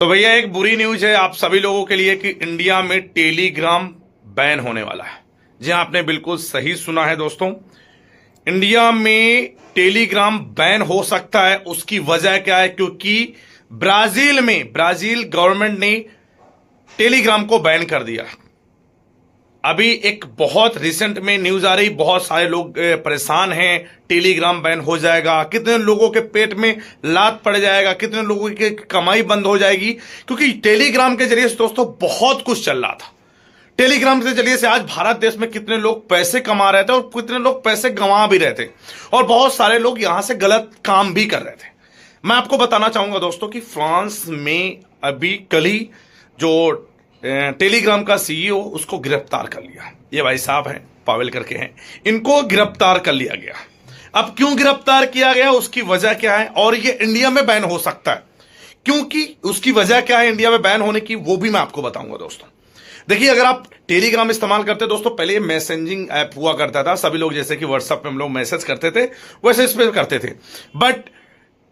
तो भैया एक बुरी न्यूज है आप सभी लोगों के लिए कि इंडिया में टेलीग्राम बैन होने वाला है। जी हाँ, आपने बिल्कुल सही सुना है दोस्तों। इंडिया में टेलीग्राम बैन हो सकता है। उसकी वजह क्या है? क्योंकि ब्राजील गवर्नमेंट ने टेलीग्राम को बैन कर दिया। अभी एक बहुत रिसेंट में न्यूज आ रही, बहुत सारे लोग परेशान हैं, टेलीग्राम बैन हो जाएगा, कितने लोगों के पेट में लात पड़ जाएगा, कितने लोगों की कमाई बंद हो जाएगी। क्योंकि टेलीग्राम के जरिए से दोस्तों बहुत कुछ चल रहा था। टेलीग्राम के जरिए से आज भारत देश में कितने लोग पैसे कमा रहे थे और कितने लोग पैसे गंवा भी रहे थे, और बहुत सारे लोग यहां से गलत काम भी कर रहे थे। मैं आपको बताना चाहूंगा दोस्तों कि फ्रांस में अभी कल ही जो टेलीग्राम का सीईओ उसको गिरफ्तार कर लिया। ये भाई साहब हैं, पावेल करके हैं, इनको गिरफ्तार कर लिया गया। अब क्यों गिरफ्तार किया गया, उसकी वजह क्या है, और ये इंडिया में बैन हो सकता है क्योंकि उसकी वजह क्या है इंडिया में बैन होने की, वो भी मैं आपको बताऊंगा दोस्तों। देखिए, अगर आप टेलीग्राम इस्तेमाल करते दोस्तों, पहले ये मैसेजिंग ऐप हुआ करता था। सभी लोग जैसे कि व्हाट्सएप पे हम लोग मैसेज करते थे वैसे इस पे करते थे, बट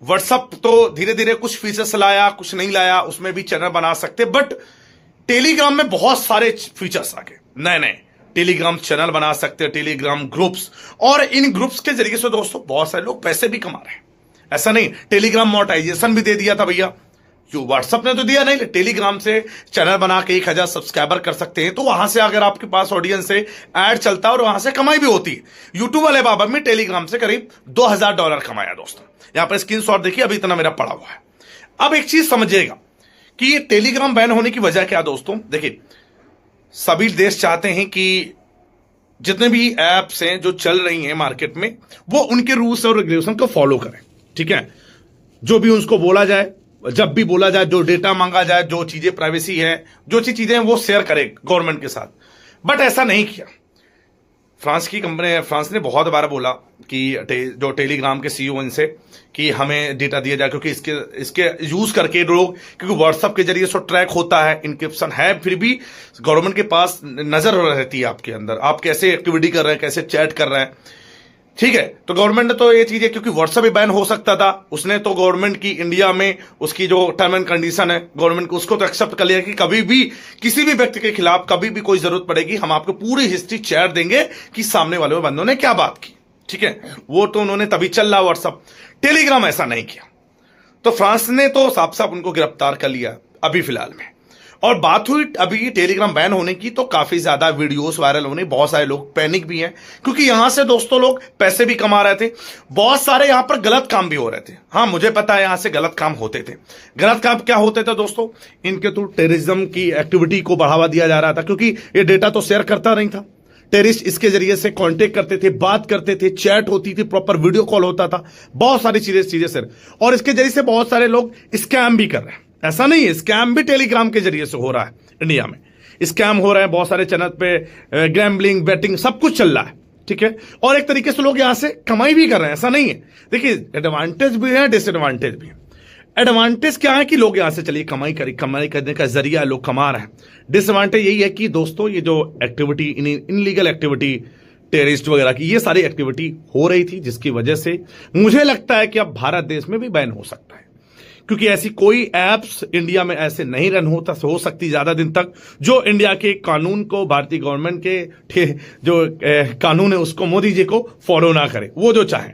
व्हाट्सएप तो धीरे धीरे कुछ फीचर्स लाया, कुछ नहीं लाया, उसमें भी चैनल बना सकते। बट टेलीग्राम में बहुत सारे फीचर्स आ गए नए नए। टेलीग्राम चैनल बना सकते हैं, टेलीग्राम ग्रुप्स, और इन ग्रुप्स के जरिए से दोस्तों बहुत सारे लोग पैसे भी कमा रहे हैं। ऐसा नहीं, टेलीग्राम मोनेटाइजेशन भी दे दिया था भैया। जो व्हाट्सएप ने तो दिया नहीं, टेलीग्राम से चैनल बना के 1000 सब्सक्राइबर कर सकते हैं, तो वहां से अगर आपके पास ऑडियंस से ऐड चलता है और वहां से कमाई भी होती है। यूट्यूब वाले बाबा में टेलीग्राम से करीब $2000 कमाया दोस्तों। यहां पर स्क्रीनशॉट देखिए, अभी इतना मेरा पड़ा हुआ है। अब एक चीज समझिएगा कि ये टेलीग्राम बैन होने की वजह क्या दोस्तों। देखिए, सभी देश चाहते हैं कि जितने भी एप्स हैं जो चल रही हैं मार्केट में, वो उनके रूल्स और रेगुलेशन को फॉलो करें। ठीक है, जो भी उसको बोला जाए, जब भी बोला जाए, जो डेटा मांगा जाए, जो चीजें प्राइवेसी है, जो चीजें हैं वो शेयर करे गवर्नमेंट के साथ। बट ऐसा नहीं किया। फ्रांस की कंपनी है, फ्रांस ने बहुत बार बोला कि जो टेलीग्राम के सीईओ इनसे कि हमें डेटा दिया जाए, क्योंकि इसके यूज करके लोग, क्योंकि व्हाट्सएप के जरिए सो ट्रैक होता है, इनक्रिप्शन है, फिर भी गवर्नमेंट के पास नजर रहती है आपके अंदर, आप कैसे एक्टिविटी कर रहे हैं, कैसे चैट कर रहे हैं। ठीक है, तो गवर्नमेंट ने तो ये चीजें, क्योंकि व्हाट्सएप भी बैन हो सकता था, उसने तो गवर्नमेंट की इंडिया में उसकी जो टर्म एंड कंडीशन है गवर्नमेंट को, उसको तो एक्सेप्ट कर लिया कि कभी भी किसी भी व्यक्ति के खिलाफ कभी भी कोई जरूरत पड़ेगी, हम आपको पूरी हिस्ट्री चैट देंगे कि सामने वाले बंदों ने क्या बात की। ठीक है, वो तो उन्होंने तभी चल रहा व्हाट्सएप। टेलीग्राम ऐसा नहीं किया, तो फ्रांस ने तो साफ साफ उनको गिरफ्तार कर लिया अभी फिलहाल में। और बात हुई अभी टेलीग्राम बैन होने की, तो काफी ज्यादा वीडियोस वायरल होने, बहुत सारे लोग पैनिक भी हैं, क्योंकि यहां से दोस्तों लोग पैसे भी कमा रहे थे, बहुत सारे यहां पर गलत काम भी हो रहे थे। हाँ, मुझे पता है यहां से गलत काम होते थे। गलत काम क्या होते थे दोस्तों, इनके थ्रू टेररिज्म की एक्टिविटी को बढ़ावा दिया जा रहा था, क्योंकि ये डेटा तो शेयर करता नहीं था। टेररिस्ट इसके जरिए से कांटेक्ट करते थे, बात करते थे, चैट होती थी, प्रॉपर वीडियो कॉल होता था, बहुत सारी चीजें सर, और इसके जरिए से बहुत सारे लोग स्कैम भी कर रहे हैं। ऐसा नहीं है, स्कैम भी टेलीग्राम के जरिए से हो रहा है। इंडिया में स्कैम हो रहा है, बहुत सारे चैनल पे गैम्बलिंग, बेटिंग, सब कुछ चल रहा है। ठीक है, और एक तरीके से लोग यहां से कमाई भी कर रहे हैं। ऐसा नहीं है, देखिए एडवांटेज भी है, डिसएडवांटेज भी है। एडवांटेज क्या है कि लोग यहां से चलिए कमाई करने का जरिया लोग कमा रहे हैं। डिसएडवांटेज यही है कि दोस्तों ये जो एक्टिविटी, इनलीगल एक्टिविटी, टेररिस्ट वगैरह की, ये सारी एक्टिविटी हो रही थी, जिसकी वजह से मुझे लगता है कि अब भारत देश में भी बैन हो सकता है। क्योंकि ऐसी कोई एप्स इंडिया में ऐसे नहीं रन हो सकती ज्यादा दिन तक, जो इंडिया के कानून को, भारतीय गवर्नमेंट के जो कानून है उसको, मोदी जी को फॉलो ना करे, वो जो चाहे।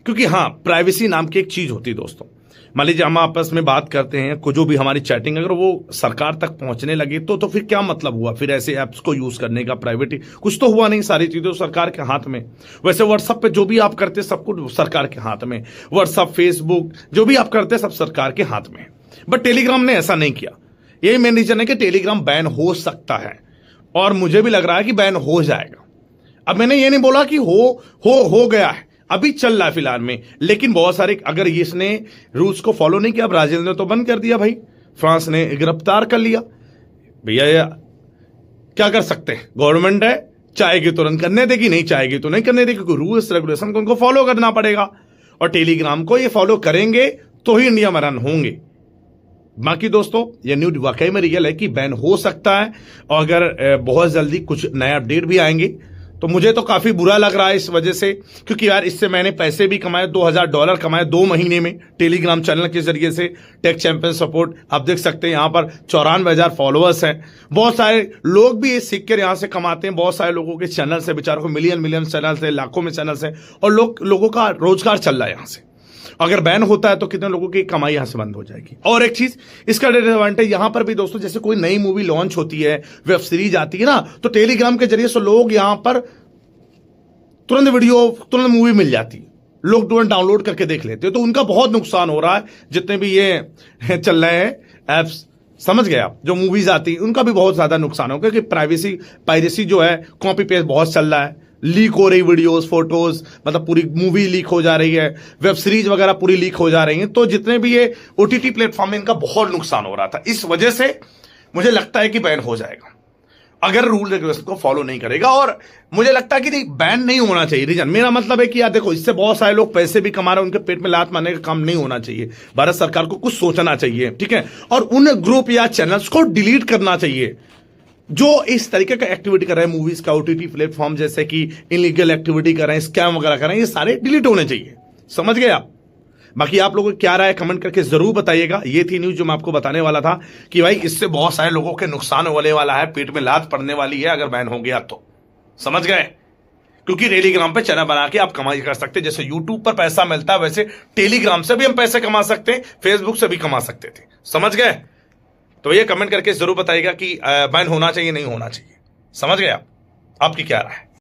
क्योंकि हाँ, प्राइवेसी नाम की एक चीज होती है दोस्तों। मान लीजिए हम आपस में बात करते हैं, जो भी हमारी चैटिंग अगर वो सरकार तक पहुंचने लगी, तो फिर क्या मतलब हुआ फिर ऐसे ऐप्स को यूज करने का? प्राइवेटी कुछ तो हुआ नहीं, सारी चीजें सरकार के हाथ में। वैसे व्हाट्सएप पे जो भी आप करते सब कुछ सरकार के हाथ में, व्हाट्सएप, फेसबुक, जो भी आप करते सब सरकार के हाथ में। बट टेलीग्राम ने ऐसा नहीं किया। यही मेन रीजन है कि टेलीग्राम बैन हो सकता है, और मुझे भी लग रहा है कि बैन हो जाएगा। अब मैंने ये नहीं बोला कि हो गया है, अभी चल रहा है फिलहाल में, लेकिन बहुत सारे, अगर इसने रूल्स को फॉलो नहीं किया, ब्राजील ने तो बंद कर दिया भाई, फ्रांस ने गिरफ्तार कर लिया। भैया क्या कर सकते हैं, गवर्नमेंट है, चाहेगी तो रन करने देगी, नहीं चाहेगी तो नहीं करने देगी, क्योंकि रूल्स रेगुलेशन को उनको फॉलो करना पड़ेगा, और टेलीग्राम को ये फॉलो करेंगे तो ही इंडिया में रन होंगे। बाकी दोस्तों ये न्यूज वाकई में रियल है कि बैन हो सकता है, और अगर बहुत जल्दी कुछ नए अपडेट भी आएंगे तो तो मुझे तो काफी बुरा लग रहा है इस वजह से, क्योंकि यार इससे मैंने पैसे भी कमाए, $2000 कमाए 2 महीने में टेलीग्राम चैनल के जरिए से। टेक चैंपियन सपोर्ट आप देख सकते हैं, यहाँ पर 94,000 फॉलोअर्स हैं। बहुत सारे लोग भी ये सीख कर यहाँ से कमाते हैं। बहुत सारे लोगों के चैनल से, बेचारों को मिलियन चैनल से, लाखों में चैनल से, और लोगों का रोजगार चल रहा है यहाँ से। अगर बैन होता है तो कितने लोगों की कमाई यहां से बंद हो जाएगी। और एक चीज इसका डिसएडवांटेज यहां पर भी दोस्तों, जैसे कोई नई मूवी लॉन्च होती है, वेब सीरीज आती है ना, तो टेलीग्राम के जरिए से लोग यहां पर तुरंत वीडियो, तुरंत मूवी मिल जाती है, लोग तुरंत डाउनलोड करके देख लेते हैं। तो उनका बहुत नुकसान हो रहा है। जितने भी ये चल रहे हैं एप्स, समझ गए आप, जो मूवीज आती है उनका भी बहुत ज्यादा नुकसान हो, क्योंकि पायरेसी जो है, कॉपी पेस्ट बहुत चल रहा है, लीक हो रही वीडियोस, फोटोज, मतलब पूरी मूवी लीक हो जा रही है, वेब सीरीज वगैरह पूरी लीक हो जा रही हैं। तो जितने भी ये ओटीटी प्लेटफॉर्म है, इनका बहुत नुकसान हो रहा था। इस वजह से मुझे लगता है कि बैन हो जाएगा अगर रूल रेगुलेशन को फॉलो नहीं करेगा। और मुझे लगता है कि नहीं, बैन नहीं होना चाहिए। रीजन मेरा मतलब है कि यार देखो, इससे बहुत सारे लोग पैसे भी कमा रहे हैं, उनके पेट में लात मारने का काम नहीं होना चाहिए। भारत सरकार को कुछ सोचना चाहिए, ठीक है, और उन ग्रुप या चैनल्स को डिलीट करना चाहिए जो इस तरीके का एक्टिविटी कर रहे हैं, मूवीज का ओटीटी प्लेटफॉर्म, जैसे कि इलीगल एक्टिविटी कर रहे हैं, स्कैम वगैरह कर रहे हैं, ये सारे डिलीट होने चाहिए। समझ गए आप? बाकी आप लोगों को क्या राय कमेंट करके जरूर बताइएगा। ये थी न्यूज जो मैं आपको बताने वाला था कि भाई इससे बहुत सारे लोगों के नुकसान होने वाला है, पेट में लात पड़ने वाली है अगर बैन हो गया तो। समझ गए? क्योंकि टेलीग्राम पे चैनल बना के आप कमाई कर सकते हैं। जैसे यूट्यूब पर पैसा मिलता है, वैसे टेलीग्राम से भी हम पैसे कमा सकते हैं, फेसबुक से भी कमा सकते थे। समझ गए? तो ये कमेंट करके जरूर बताइएगा कि बैन होना चाहिए नहीं होना चाहिए। समझ गए आप? आपकी क्या राय है?